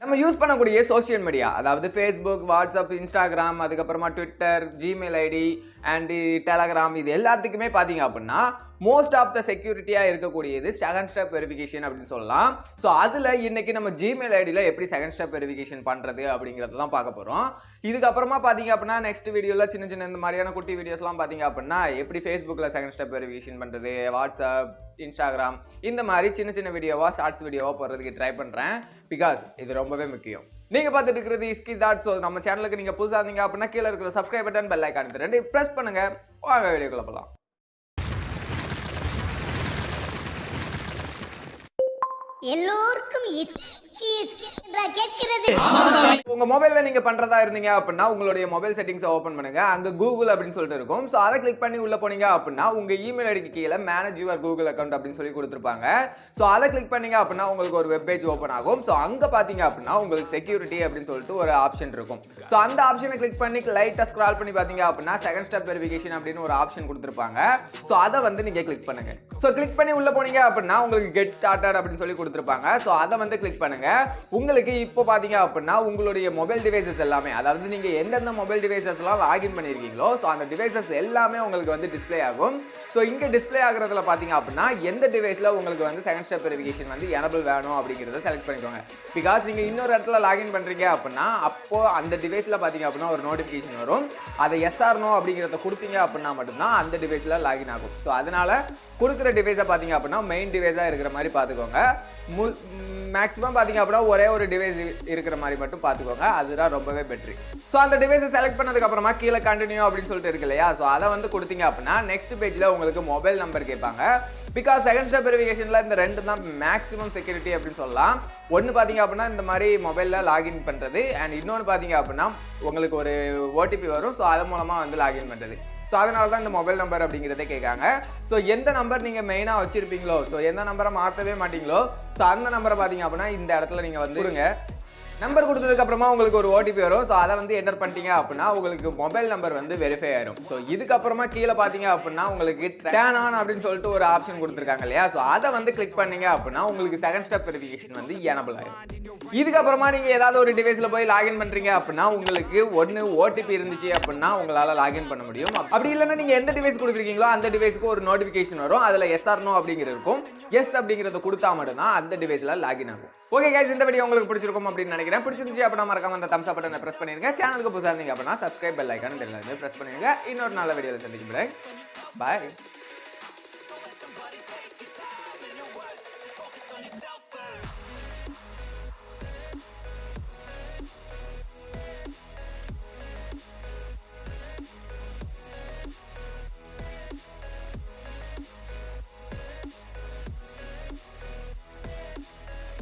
நம்ம யூஸ் பண்ணக்கூடிய social media, அதாவது ஃபேஸ்புக், வாட்ஸ்அப், இன்ஸ்டாகிராம், அதுக்கப்புறமா Twitter, Gmail ID and Telegram, இது எல்லாத்துக்குமே பார்த்தீங்க அப்படின்னா மோஸ்ட் ஆஃப் த செக்யூரிட்டியாக இருக்கக்கூடியது செகண்ட் ஸ்டெப் வெரிஃபிகேஷன் அப்படின்னு சொல்லலாம். ஸோ அதில் இன்னைக்கு நம்ம ஜிமெயில் ஐடியில் எப்படி செகண்ட் ஸ்டெப் வெரிஃபிகேஷன் பண்ணுறது அப்படிங்கிறத தான் பார்க்க போகிறோம். இதுக்கப்புறமா பார்த்தீங்க அப்படின்னா நெக்ஸ்ட் வீடியோவில் சின்ன சின்ன இந்த மாதிரியான குட்டி வீடியோஸ்லாம் பார்த்தீங்க அப்படின்னா எப்படி ஃபேஸ்புக்கில் செகண்ட் ஸ்டெப் வெரிஃபிகேஷன் பண்ணுறது, வாட்ஸ்அப், இன்ஸ்டாகிராம், இந்த மாதிரி சின்ன சின்ன வீடியோவாக ஷார்ட்ஸ் வீடியோவாக போடுறதுக்கு ட்ரை பண்ணுறேன். பிகாஸ் இது ரொம்பவே முக்கியம். நீங்கள் பார்த்துட்டு இருக்கிறது இஸ்கி தாட். ஸோ நம்ம சேனலுக்கு நீங்கள் புதுசாக இருந்தீங்க அப்படின்னா கீழே இருக்கிற சப்ஸ்கிரைப் பட்டன், பெல் ஐக்கான் ரெண்டு ப்ரெஸ் பண்ணுங்கள். வாங்க வீடியோக்குள்ள போகலாம். எல்லோருக்கும் உங்க மொபைல்ல நீங்க பண்றதா இருந்தீங்க அப்படின்னா உங்களுடைய மொபைல் செட்டிங்ஸ் ஓபன் பண்ணுங்க. அங்க கூகுள் அப்படின்னு சொல்லிட்டு இருக்கும். ஸோ அதை கிளிக் பண்ணி உள்ள போனீங்க அப்படின்னா உங்க இமெயில் ஐடிக்கு கீழே மேனேஜ் யுவர் கூகுள் அக்கௌண்ட் அப்படின்னு சொல்லி கொடுத்துருப்பாங்க. ஸோ அதை கிளிக் பண்ணீங்க அப்படின்னா உங்களுக்கு ஒரு வெப் பேஜ் ஓப்பன் ஆகும். ஸோ அங்க பாத்தீங்க அப்படின்னா உங்களுக்கு செக்யூரிட்டி அப்படின்னு சொல்லிட்டு ஒரு ஆப்ஷன் இருக்கும். ஸோ அந்த ஆப்ஷனை கிளிக் பண்ணி லைட்டா ஸ்க்ரால் பண்ணி பாத்தீங்க அப்படின்னா செகண்ட் ஸ்டெப் வெரிஃபிகேஷன் அப்படின்னு ஒரு ஆப்ஷன் கொடுத்துருப்பாங்க. ஸோ அதை வந்து நீங்க கிளிக் பண்ணுங்க. ஸோ கிளிக் பண்ணி உள்ள போனீங்க அப்படின்னா உங்களுக்கு கெட் ஸ்டார்டட் அப்படின்னு சொல்லி கொடுத்துருப்பாங்க. ஸோ அதை வந்து கிளிக் பண்ணுங்க. உங்களுக்கு இப்போ பாத்தீங்க அப்படின்னா உங்களுடைய மொபைல் டிவைசஸ் எல்லாமே, அதாவது நீங்க எந்தெந்த மொபைல் டிவைசஸ் எல்லாம் லாகின் பண்ணிருக்கீங்களோ ஸோ அந்த டிவைசஸ் எல்லாமே உங்களுக்கு வந்து டிஸ்ப்ளே ஆகும். ஸோ இங்க டிஸ்ப்ளே ஆகுறதுல பாத்தீங்க அப்படின்னா எந்த டிவைஸ்ல உங்களுக்கு வந்து செகண்ட் ஸ்டெப் வெரிஃபிகேஷன் வந்து எனபிள் வேணும் அப்படிங்கிறத செலக்ட் பண்ணிக்கோங்க. பிகாஸ் நீங்க இன்னொரு இடத்துல லாகின் பண்றீங்க அப்படின்னா அப்போ அந்த டிவைஸ்ல பாத்தீங்க அப்படின்னா ஒரு நோட்டிபிகேஷன் வரும். அதை எஸ் ஆர் நோ அப்படிங்கிறத கொடுத்தீங்க அப்படின்னா மட்டும்தான் அந்த டிவைஸ்ல லாகின் ஆகும். ஸோ அதனால கொடுக்குற டிவைஸை பாத்தீங்க அப்படின்னா மெயின் டிவைஸா இருக்கிற மாதிரி பாத்துக்கோங்க. மேக்ஸிமம் பார்த்தீங்க அப்படின்னா ஒரே ஒரு டிவைஸ் இருக்கிற மாதிரி மட்டும் பார்த்துக்கோங்க. அதுதான் ரொம்பவே பெட்ரு. ஸோ அந்த டிவைஸை செலக்ட் பண்ணதுக்கு அப்புறமா கீழே கண்டினியூ அப்படின்னு சொல்லிட்டு இருக்கு இல்லையா, ஸோ அதை வந்து கொடுத்தீங்க அப்படின்னா நெக்ஸ்ட் பேஜில் உங்களுக்கு மொபைல் நம்பர் கேட்பாங்க. பிகாஸ் செகண்ட் ஸ்டெப் வெரிஃபிகேஷனில் இந்த ரெண்டு தான் மேக்ஸிமம் செக்யூரிட்டி அப்படின்னு சொல்லலாம். ஒன்று பார்த்தீங்க அப்படின்னா இந்த மாதிரி மொபைலில் லாகின் பண்ணுறது, அண்ட் இன்னொன்று பார்த்தீங்க அப்படின்னா உங்களுக்கு ஒரு ஓடிபி வரும். ஸோ அது மூலமாக வந்து லாகின் பண்ணுறது. ஸோ அதனால தான் இந்த மொபைல் நம்பர் அப்படிங்கிறதே கேட்காங்க. ஸோ எந்த நம்பர் நீங்கள் மெயினாக வச்சிருப்பீங்களோ, ஸோ எந்த நம்பரை மாற்றவே மாட்டீங்களோ, ஸோ அந்த நம்பரை பார்த்தீங்க அப்படின்னா இந்த இடத்துல நீங்கள் வந்து கொடுங்க. நம்பர் கொடுத்ததுக்கு அப்புறமா உங்களுக்கு ஒரு ஓடிபி வரும். ஸோ அதை வந்து என்டர் பண்ணிட்டீங்க அப்படின்னா உங்களுக்கு மொபைல் நம்பர் வந்து வெரிஃபை ஆயிரும். ஸோ இதுக்கப்புறமா கீழே பார்த்தீங்க அப்படின்னா உங்களுக்கு டர்ன் ஆன் அப்படின்னு சொல்லிட்டு ஒரு ஆப்ஷன் கொடுத்துருக்காங்க இல்லையா, ஸோ அதை வந்து கிளிக் பண்ணீங்க அப்படின்னா உங்களுக்கு செகண்ட் ஸ்டெப் வெரிஃபிகேஷன் வந்து எனபிள் ஆயிரும். இதுக்கப்புறமா நீங்க ஏதாவது ஒரு டிவைஸ்ல போய் லாகின் பண்றீங்க அப்படின்னா உங்களுக்கு ஒன்னு ஓடிபி இருந்துச்சு அப்படின்னா உங்களால லாகின் பண்ண முடியும். அப்படி இல்லைன்னா நீங்க எந்த டிவைஸ் கொடுக்குறீங்களோ அந்த டிவைஸ்க்கு ஒரு நோட்டிபிகேஷன் வரும். அதுல எஸ் ஆர் நோ அப்படிங்கிறது இருக்கும். எஸ் அப்படிங்கிறத கொடுத்தா மட்டும்தான் அந்த டிவைஸ்ல லாகின் ஆகும். ஓகே கைஸ், இந்த வீடியோ உங்களுக்கு பிடிச்சிருக்கும் அப்படின்னு நினைக்கிறேன். பிடிச்சிருந்துச்சு அப்படின்னா மறக்காம அந்த தம்ஸ் அப் பட்டனை பிரஸ் பண்ணிருங்க. சேனலுக்கு புதுசா இருந்தீங்க அப்படின்னா சப்ஸ்கிரைப் பெல் ஐகான் பிரஸ் பண்ணிருங்க. இன்னொரு நல்ல வீடியோல சந்திக்கிறேன். பாய்.